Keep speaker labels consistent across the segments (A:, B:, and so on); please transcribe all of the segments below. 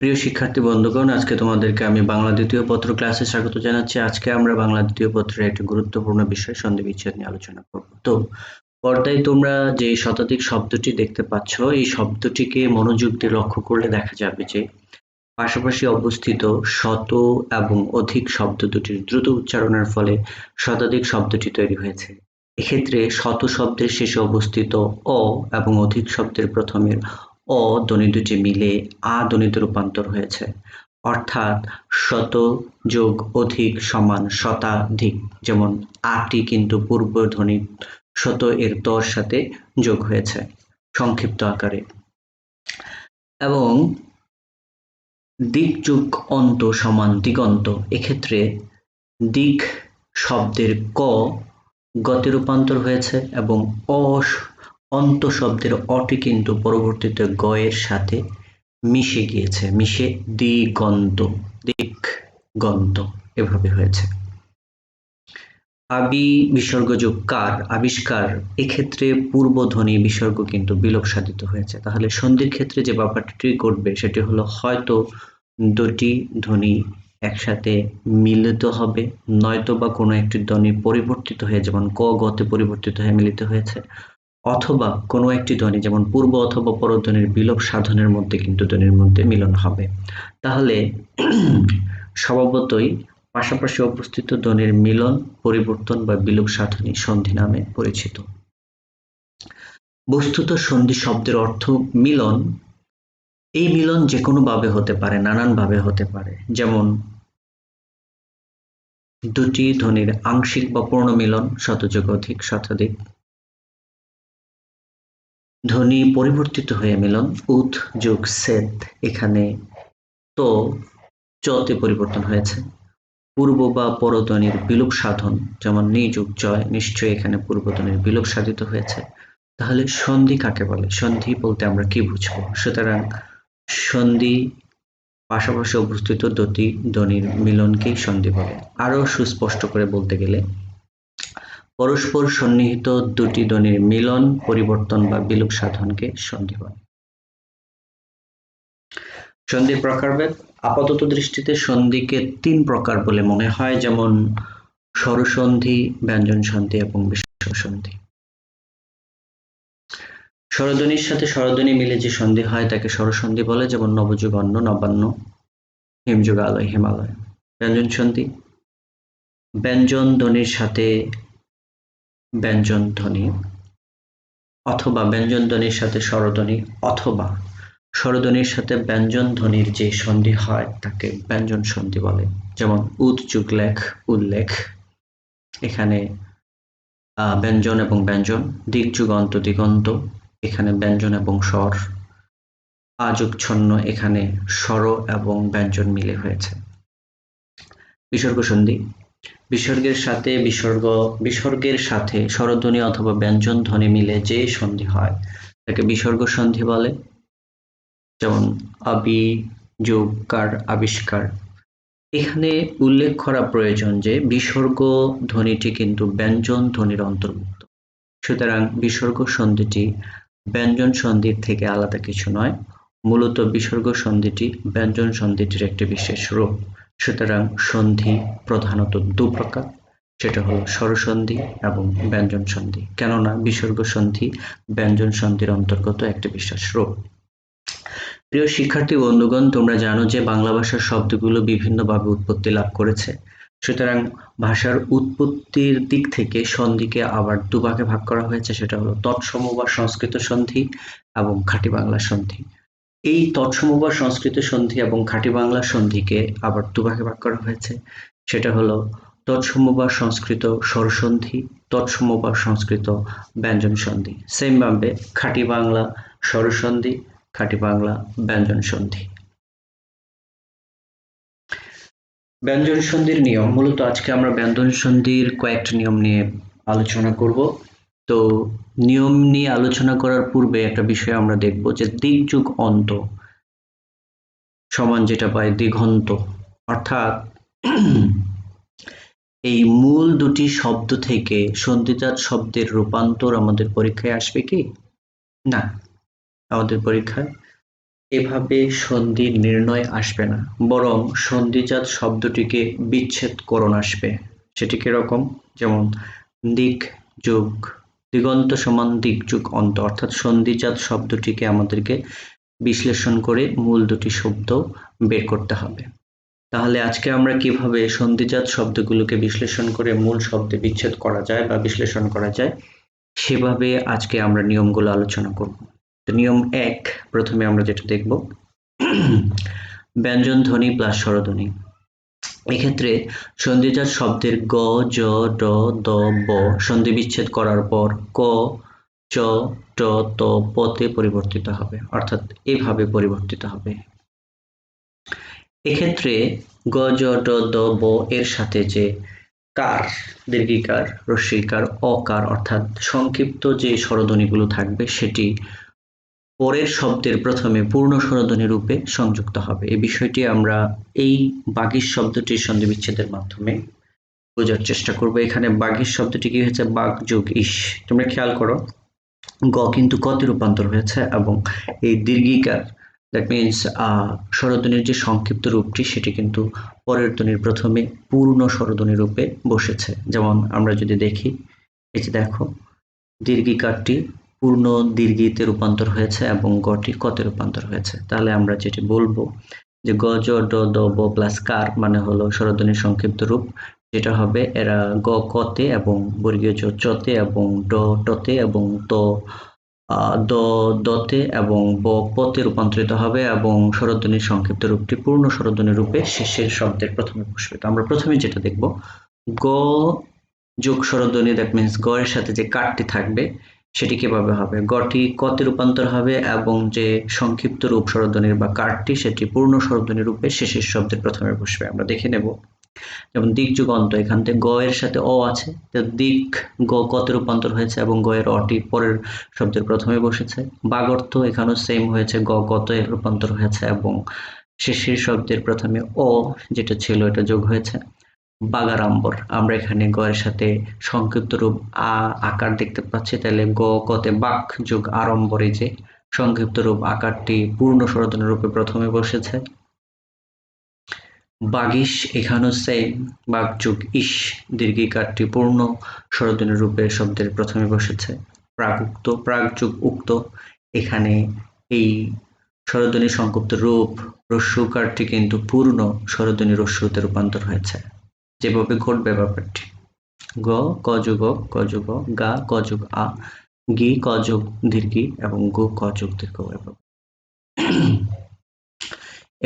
A: প্রিয় শিক্ষার্থী বন্ধুগণ, আজকে তোমাদেরকে আমি বাংলা দ্বিতীয় পত্র ক্লাসে স্বাগত জানাচ্ছি। আজকে আমরা বাংলা দ্বিতীয় পত্রের একটি গুরুত্বপূর্ণ বিষয় সন্ধি বিচ্ছেদ নিয়ে আলোচনা করব। তো পর্দায় তোমরা যে শতাধিক শব্দটি দেখতে পাচ্ছ, এই শব্দটিকে মনোযোগ দিয়ে লক্ষ্য করলে দেখা যাবে যে পাশাপাশি অবস্থিত শত এবং অধিক শব্দ দুটির দ্রুত উচ্চারণের ফলে শতাধিক শব্দটি তৈরি হয়েছে। এক্ষেত্রে শত শব্দের শেষে অবস্থিত অ এবং অধিক শব্দের প্রথমের অ ধ্বনি দুটি মিলে আ ধ্বনিতে রূপান্তর হয়েছে। অর্থাৎ শত যোগ অধিক সমান শতাধিক। যেমন আটি কিন্তু পূর্ব ধ্বনি শত এর তর সাথে যোগ হয়েছে সংক্ষিপ্ত আকারে। এবং দিক যোগ অন্ত সমান দিগন্ত। এক্ষেত্রে দিক শব্দের ক গতে রূপান্তর হয়েছে এবং অন্ত শব্দের অটি কিন্তু পরবর্তীতে গ এর সাথে মিশে গিয়েছে, মিশে দিগন্ত, দিগন্ত এভাবে হয়েছে। আবি বিসর্গ যোগ কার, আবিষ্কার। এক্ষেত্রে পূর্বধ্বনি বিসর্গ কিন্তু বিলোপ সাধিত হয়েছে। তাহলে সন্ধির ক্ষেত্রে যে ব্যাপারটি ঘটবে সেটি হলো হয়তো দুটি ধ্বনি একসাথে মিলিত হবে, নয়তো বা কোনো একটি ধ্বনি পরিবর্তিত হয়ে, যেমন ক গতে পরিবর্তিত হয়ে মিলিত হয়েছে, অথবা কোনো একটি ধ্বনি যেমন পূর্ব অথবা পরধ্বনির বিলোপ সাধনের মধ্যে কিন্তু ধ্বনির মধ্যে মিলন হবে। তাহলে স্বভাবতই পাশাপাশি অবস্থিত ধ্বনির মিলন, পরিবর্তন বা বিলোপ সাধনই সন্ধি নামে পরিচিত। বস্তুত সন্ধি শব্দের অর্থ মিলন। এই মিলন যে কোনো ভাবে হতে পারে, নানান ভাবে হতে পারে। যেমন দুটি ধ্বনির আংশিক বা পূর্ণ মিলন, শতযোগ অধিক, শতাধিক। ধ্বনি পরিবর্তিত হয়ে মিলন, উৎ যোগ সেদ, এখানে তো চতে পরিবর্তন হয়েছে। পূর্ব বা পরধ্বনির বিলোপ সাধন, যেমন নি যোগ জয়, নিশ্চয়ই এখানে পূর্বধ্বনির বিলোপ সাধিত হয়েছে। তাহলে সন্ধি কাকে বলে? সন্ধি বলতে আমরা কি বুঝবো? সুতরাং সন্ধি পাশাপাশি অবস্থিত দুটি ধ্বনির মিলনকেই সন্ধি বলে। আরো সুস্পষ্ট করে বলতে গেলে পরস্পর সন্নিহিত দুটি ধ্বনির মিলন, পরিবর্তন বা বিলোপ সাধনকে সন্ধি বলে। সন্ধির প্রকারভেদ। আপাতত দৃষ্টিতে সন্ধিকে তিন প্রকার বলে মনে হয়, যেমন স্বরসন্ধি, ব্যঞ্জন সন্ধি এবং বিসর্গ সন্ধি। স্বরধ্বনির সাথে স্বরধ্বনি মিলে যে সন্ধি হয় তাকে স্বরসন্ধি বলে, যেমন নবযুগ অন্ন, নবান্ন, হিমযুগ আলয়, হিমালয়। ব্যঞ্জন সন্ধি, ব্যঞ্জন ধ্বনির সাথে ব্যঞ্জন ধ্বনি, অথবা ব্যঞ্জন ধ্বনির সাথে স্বরধ্বনি, অথবা স্বরধ্বনির সাথে ব্যঞ্জন ধ্বনির যে সন্ধি হয় তাকে ব্যঞ্জন সন্ধি বলে। যেমন উদ যোগ লেখ, উল্লেখ, এখানে ব্যঞ্জন এবং ব্যঞ্জন। দিক যোগ অন্ত, দিগন্ত, এখানে ব্যঞ্জন এবং স্বর। আযোগ ছন্ন, এখানে স্বর এবং ব্যঞ্জন মিলে হয়েছে। বিসর্গ সন্ধি, বিসর্গের সাথে স্বরধ্বনি অথবা ব্যঞ্জন ধ্বনি মিলে যে সন্ধি হয় তাকে বিসর্গ সন্ধি বলে। যেমন আবি যোগ কার, আবিষ্কার। এখানে উল্লেখ করা প্রয়োজন যে বিসর্গ ধ্বনিটি কিন্তু ব্যঞ্জন ধ্বনির অন্তর্ভুক্ত। সুতরাং বিসর্গ সন্ধিটি ব্যঞ্জন সন্ধির থেকে আলাদা কিছু নয়, মূলত বিসর্গ সন্ধিটি ব্যঞ্জন সন্ধিটির একটি বিশেষ রূপ। সুতরাং সন্ধি প্রধানত দু প্রকার, সেটা হলো স্বরসন্ধি এবং ব্যঞ্জন সন্ধি, কেননা বিসর্গ সন্ধি ব্যঞ্জন সন্ধির অন্তর্গত একটি বিশেষ রূপ। প্রিয় শিক্ষার্থী বন্ধুগণ, তোমরা জানো যে বাংলা ভাষার শব্দগুলো বিভিন্নভাবে উৎপত্তি লাভ করেছে। সুতরাং ভাষার উৎপত্তির দিক থেকে সন্ধিকে আবার দুভাগে ভাগ করা হয়েছে, সেটা হলো তৎসম বা সংস্কৃত সন্ধি এবং খাঁটি বাংলা সন্ধি। এই তৎসম বা সংস্কৃত সন্ধি এবং খাঁটি বাংলা সন্ধিকে আবার দুভাগে ভাগ করা হয়েছে, সেটা হলো তৎসম বা সংস্কৃত স্বরসন্ধি, তৎসম বা সংস্কৃত ব্যঞ্জন সন্ধি। সেম ভাবে খাঁটি বাংলা স্বরসন্ধি, খাঁটি বাংলা ব্যঞ্জন সন্ধি। ব্যঞ্জন সন্ধির নিয়ম। মূলত আজকে আমরা ব্যঞ্জন সন্ধির কয়েকটি নিয়ম নিয়ে আলোচনা করব। তো নিয়ম নিয়ে আলোচনা করার পূর্বে একটা বিষয় আমরা দেখব যে দিক যোগ অন্ত সমান যেটা পাই দিগন্ত, অর্থাৎ এই মূল দুটি শব্দ থেকে সন্ধিজাত শব্দের রূপান্তর আমাদের পরীক্ষায় আসবে কি? না, আমাদের পরীক্ষায় এভাবে সন্ধি নির্ণয় আসবে না, বরং সন্ধিজাত শব্দটিকে বিচ্ছেদকরণ আসবে। সেটি কিরকম? যেমন দিক যোগ দিগন্ত সমান দিক যোগ অন্ত, অর্থাৎ সন্ধিজাত শব্দটিকে আমাদেরকে বিশ্লেষণ করে মূল দুটি শব্দ বের করতে হবে। তাহলে আজকে আমরা কিভাবে সন্ধিজাত শব্দগুলোকে বিশ্লেষণ করে মূল শব্দে বিচ্ছেদ করা যায় বা বিশ্লেষণ করা যায়, সেভাবে আজকে আমরা নিয়মগুলো আলোচনা করব। তো নিয়ম ১, প্রথমে আমরা যেটা দেখব, ব্যঞ্জন ধ্বনি প্লাস স্বরধ্বনি। এক্ষেত্রে সন্ধিজাত শব্দের গ, জ, ড, দ, ব সন্ধি বিচ্ছেদ করার পর ক, চ, ট, ত, পতে পরিবর্তিত হবে, অর্থাৎ এভাবে পরিবর্তিত হবে। এক্ষেত্রে গ, জ, ড, দ, ব এর সাথে যে কার, দীর্ঘিকার, রস্বইকার, অকার অর্থাৎ সংক্ষিপ্ত যে স্বরধ্বনিগুলো থাকবে সেটি পরের শব্দের প্রথমে পূর্ণ স্বরধ্বনি রূপে সংযুক্ত হবে। এই বিষয়টি আমরা এই বাগিশ শব্দটির সন্ধি বিচ্ছেদের মাধ্যমে বোঝার চেষ্টা করব। এখানে বাগিশ শব্দটি কি হয়েছে? বাগ যোগ ইস। তোমরা খেয়াল করো, গ কিন্তু কতে রূপান্তর হয়েছে এবং এই দীর্ঘিকার, দ্যাট মিনস স্বরধ্বনির যে সংক্ষিপ্ত রূপটি সেটি কিন্তু পরের ধ্বনির প্রথমে পূর্ণ স্বরধ্বনি রূপে বসেছে। যেমন আমরা যদি দেখি, এই যে দেখো, দীর্ঘিকারটি পূর্ণ দীর্ঘিতে রূপান্তর হয়েছে এবং গটি কতে রূপান্তর হয়েছে। তাহলে আমরা যেটি বলবো যে গ, জ, ড, দ, ব প্লাস কার মানে হলো স্বরধ্বনির সংক্ষিপ্ত রূপ, যেটা হবে এরা গ কতে এবং বর্গীয় জ চতে এবং ড টতে এবং ত দ দতে এবং ব পতে রূপান্তরিত হবে এবং স্বরধ্বনির সংক্ষিপ্ত রূপটি পূর্ণ স্বরধ্বনি রূপে শেষের শব্দের প্রথমে বসবে। তো আমরা প্রথমে যেটা দেখব, গ যোগ স্বরধ্বনি, দ্যাট মিনস গ এর সাথে যে কারটি থাকবে সেটি কিভাবে হবে? গটি কতে রূপান্তর হবে এবং যে সংক্ষিপ্ত রূপ স্বরধ্বনির বা কারটি সেটি পূর্ণ স্বরধ্বনি রূপে শেষের শব্দের প্রথমে বসবে। আমরা দেখে নেব, যেমন দিক যুগ অন্ত, এখান থেকে গ এর সাথে অ আছে, তো দিক গ কতে রূপান্তর হয়েছে এবং গ এর অটি পরের শব্দের প্রথমে বসেছে। বাগর্থ এখানেও সেম হয়েছে, গ কতে রূপান্তর হয়েছে এবং শেষের শব্দের প্রথমে অ যেটা ছিল এটা যোগ হয়েছে। বাগাড়ম্বর, আমরা এখানে গ এর সাথে সংক্ষিপ্ত রূপ আকার দেখতে পাচ্ছি, তাহলে গ কতে বাক যোগ আড়ম্বরে যে সংক্ষিপ্ত রূপ আকারটি পূর্ণ স্বরধ্বনি রূপে প্রথমে বসেছে। বাগিশ, এখানেও সেম, বাগ যোগ ইস দীর্ঘিকারটি পূর্ণ স্বরধ্বনি রূপে শব্দের প্রথমে বসেছে। প্রাগুক্ত, প্রাগ যোগ উক্ত, এখানে এই স্বরধ্বনি সংক্ষিপ্ত রূপ রস্যকারটি কিন্তু পূর্ণ স্বরধ্বনি রস্যতে রূপান্তর হয়েছে। যেভাবে ঘটবে ব্যাপারটি, গ ক যোগ ক যোগ গা ক যোগ আ, গি ক যোগ দীর্ঘি এবং গু ক যোগ দীর্ঘ।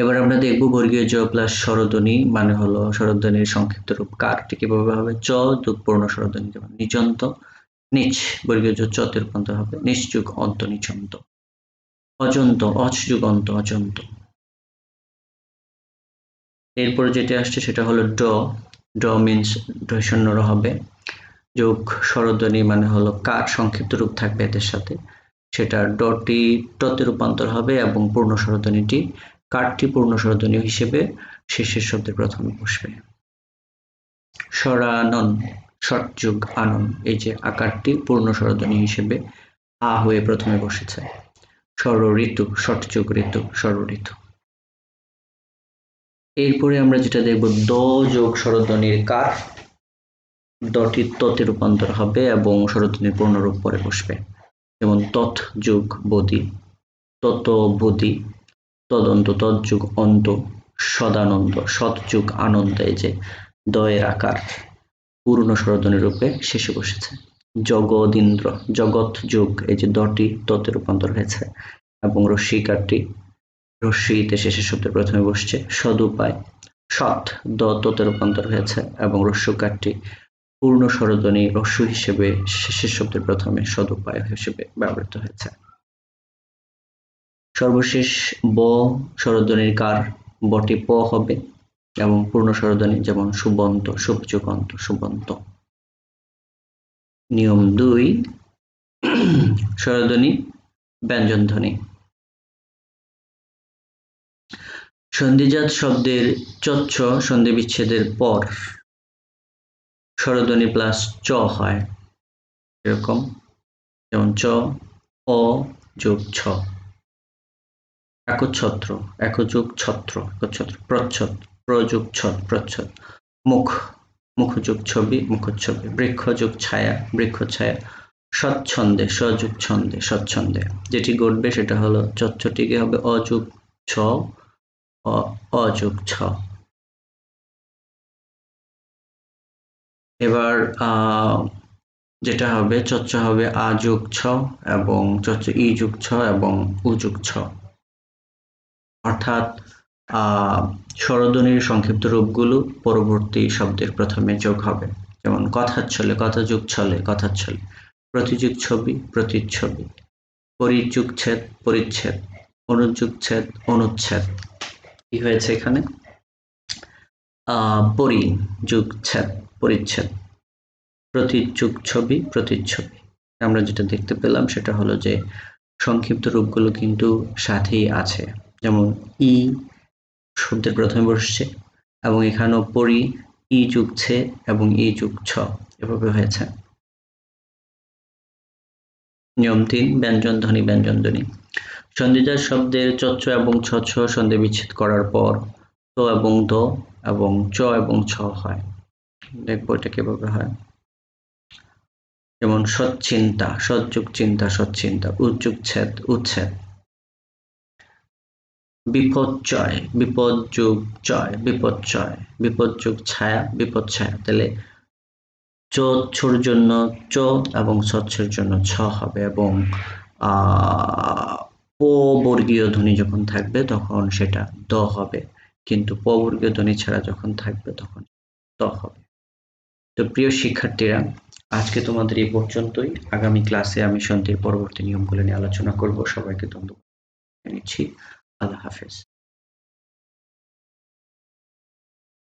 A: এবার আমরা দেখব বর্গীয় জ প্লাস স্বরধ্বনি মানে হলো স্বরধ্বনির সংক্ষিপ্ত রূপ কারটি কিভাবে হবে? চ যোগ পূর্ণ স্বরধ্বনি, যেমন নিচন্ত, নিচ বর্গীয় জ চতে রূপান্তর হবে, নিচ যোগ অন্ত নিচন্ত। অজন্ত, অচ যোগ অন্ত অজন্ত। এরপরে যেটি আসছে সেটা হলো ড, ড মিনস ঢৈষণ্যর হবে, যোগ স্বরধ্বনি মানে হলো কার সংক্ষিপ্ত রূপ থাকবে এদের সাথে, সেটা ডটি টতে রূপান্তর হবে এবং পূর্ণ স্বরধ্বনিটি কারটি পূর্ণ স্বরধ্বনি হিসেবে শেষের শব্দের প্রথমে বসবে। স্বরানন, ষট যোগ আনন, এই যে আকারটি পূর্ণ স্বরধ্বনি হিসেবে আ হয়ে প্রথমে বসেছে। স্বর ঋতু, ষট যোগ ঋতু, স্বর ঋতু। এরপরে আমরা যেটা দেখব, দ যোগ স্বরধ্বনির কার, দটি ততে রূপান্তর হবে এবং স্বরধ্বনির পূর্ণরূপ পরে বসবে। যেমন তৎ যোগ বদি, তত বদি, তদন্ত, তৎযোগ অন্ত, সদানন্দ, সৎযোগ আনন্দ, এই যে দয়ের আকার পূর্ণ স্বরধ্বনি রূপে শেষে বসেছে। জগদীন্দ্র, জগৎ যোগ এই যে দটি ততে রূপান্তর হয়েছে এবং রস্যইকারটি রস্যইতে শেষের শব্দের প্রথমে বসছে। সদুপায়, সৎ দ ততে রূপান্তর হয়েছে এবং রস্যকারটি পূর্ণ স্বরধ্বনি রস্য হিসেবে শেষের শব্দের প্রথমে সদুপায় হিসেবে ব্যবহৃত হয়েছে। সর্বশেষ ব স্বরধ্বনির কার, বটি প হবে এবং পূর্ণ স্বরধ্বনি, যেমন সুবন্ত, শুভযোগন্ত, সুবন্ত। নিয়ম ২, স্বরধ্বনি ব্যঞ্জন ধ্বনি। সন্ধিজাত শব্দের চচ্ছ সন্ধি বিচ্ছেদের পর স্বরধ্বনি প্লাস চ হয়, এরকম, যেমন চ, অ যোগ ছ। একচ্ছত্র, একযোগ ছত্র, একচ্ছত্র, প্রচ্ছদ, প্রযোগ ছদ, প্রচ্ছদ, মুখ, মুখযোগ ছবি, মুখচ্ছবি, বৃক্ষ যোগ ছায়া, বৃক্ষছায়া, স্বচ্ছন্দে, সযোগ ছন্দে, স্বচ্ছন্দে। যেটি ঘটবে সেটা হলো চচ্চটিকে হবে অযোগ ছ, অযোগ ছ। এবার যেটা হবে চচ্চ হবে আ যোগ ছ এবং চচ্চ ই যোগ ছ এবং উ যোগ ছ। অর্থাৎ স্বরধ্বনির সংক্ষিপ্ত রূপগুলো পরবর্তী শব্দের প্রথমে যোগ হবে। যেমন কথাচ্ছলে, কথাযোগ ছলে, কথাচ্ছলে, প্রতিযোগ ছবি, প্রতিচ্ছবি, পরিযুগছেদ, পরিচ্ছেদ, অনুযুগছেদ, অনুচ্ছেদ। কি হয়েছে এখানে? পরিযুগছেদ, পরিচ্ছেদ, প্রতিযুগ ছবি, প্রতিচ্ছবি। আমরা যেটা দেখতে পেলাম সেটা হলো যে সংক্ষিপ্ত রূপগুলো কিন্তু সাথেই আছে। যেমন ই শব্দের প্রথমে বসছে এবং এখানেও পরি, ই যুগছে এবং ই যুগ ছ, এভাবে হয়েছে। নিয়ম ৩, ব্যঞ্জন ধ্বনি, ব্যঞ্জন ধ্বনি। সন্ধিজাত শব্দের চচ্চ এবং ছচ্ছ সন্ধি বিচ্ছেদ করার পর ত এবং দ এবং চ এবং ছ হয়। দেখবো এটা কিভাবে হয়। যেমন সচ্চিন্তা, সৎযোগ চিন্তা, সচ্চিন্তা, উচ্চুচ্ছেদ, উচ্ছেদ, বিপর্যয়, বিপদযোগ জয়, বিপর্যয়, বিপদযোগ ছায়া, বিপদছায়া। তাহলে চোর জন্য চ এবং ছচ্ছের জন্য ছ হবে এবং প বর্গীয় ধ্বনি যখন থাকবে তখন সেটা দ হবে, কিন্তু প বর্গীয় ধ্বনি ছাড়া যখন থাকবে তখন ত হবে। তো প্রিয় শিক্ষার্থীরা, আজকে তোমাদের এই পর্যন্তই। আগামী ক্লাসে আমি সন্ধির পরবর্তী নিয়মগুলো নিয়ে আলোচনা করব। সবাইকে ধন্যবাদ জানাচ্ছি। আল্লাহ হাফেজ।